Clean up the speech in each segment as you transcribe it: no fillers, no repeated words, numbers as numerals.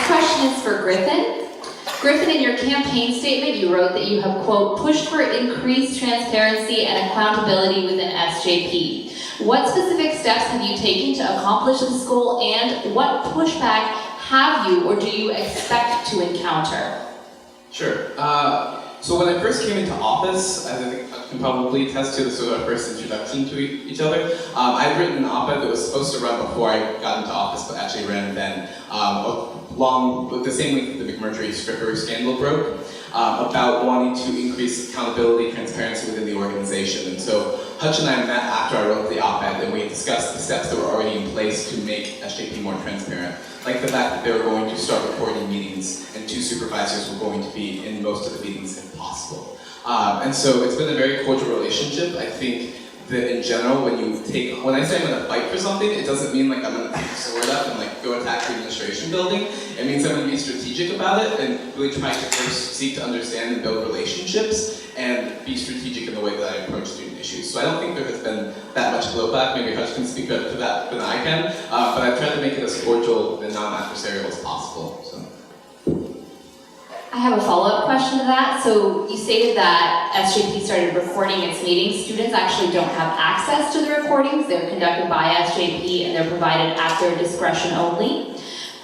next question is for Griffin. Griffin, in your campaign statement, you wrote that you have, quote, pushed for increased transparency and accountability within SJP. What specific steps have you taken to accomplish this goal, and what pushback have you or do you expect to encounter? Sure. So when I first came into office, as I think I can probably attest to, this was our first introduction to each other, I'd written an op-ed that was supposed to run before I got into office, but actually ran then, along with the same week that the McMurtry stripper scandal broke, about wanting to increase accountability, transparency within the organization. And so Hutch and I met after I wrote the op-ed, and we discussed the steps that were already in place to make SJP more transparent. Like the fact that they were going to start recording meetings, and 2 supervisors were going to be in most of the meetings if possible. And so it's been a very cordial relationship. I think that in general, when I say I'm going to fight for something, it doesn't mean like I'm going to take a sword up and like go attack the administration building. It means I'm going to be strategic about it and really try to first seek to understand and build relationships and be strategic in the way that I approach student issues. So I don't think there has been that much blowback. Maybe Hutch can speak better to that than I can, but I've tried to make it as cordial and non-adversarial as possible. So. I have a follow-up question to that. So you stated that SJP started recording its meetings. Students actually don't have access to the recordings. They're conducted by SJP and they're provided at their discretion only.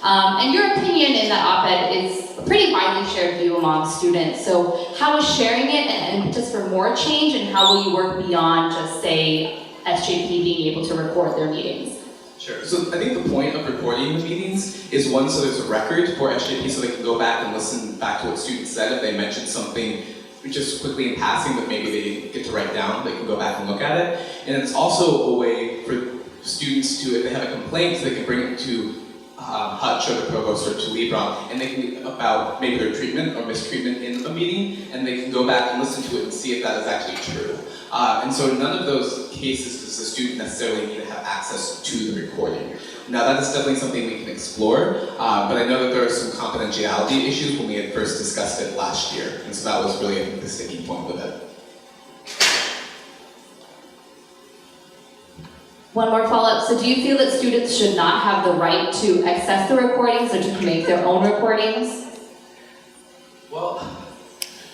And your opinion in that op-ed is a pretty widely shared view among students. So how is sharing it an impetus for more change, and how will you work beyond just, say, SJP being able to record their meetings? Sure. So I think the point of recording the meetings is one, so there's a record for SJP so they can go back and listen back to what students said. If they mentioned something just quickly in passing that maybe they didn't get to write down, they can go back and look at it. And it's also a way for students to, if they have a complaint, they can bring it to Hutch or the provost or to Lebron, and they can about maybe their treatment or mistreatment in a meeting, and they can go back and listen to it and see if that is actually true. And so in none of those cases does the student necessarily need to have access to the recording. Now that is definitely something we can explore, but I know that there are some confidentiality issues when we had first discussed it last year, and so that was really, I think, the sticking point with it. One more follow-up. So do you feel that students should not have the right to access the recordings or to make their own recordings? Well,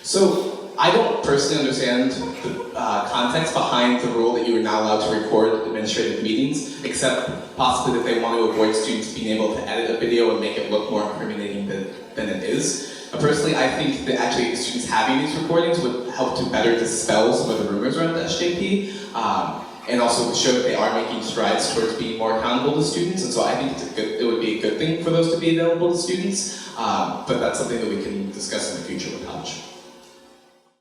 so I don't personally understand the context behind the rule that you are not allowed to record administrative meetings, except possibly that they want to avoid students being able to edit a video and make it look more incriminating than it is. Personally, I think that actually students having these recordings would help to better dispel some of the rumors around the SJP. And also show that they are making strides towards being more accountable to students, and so I think it would be a good thing for those to be available to students, but that's something that we can discuss in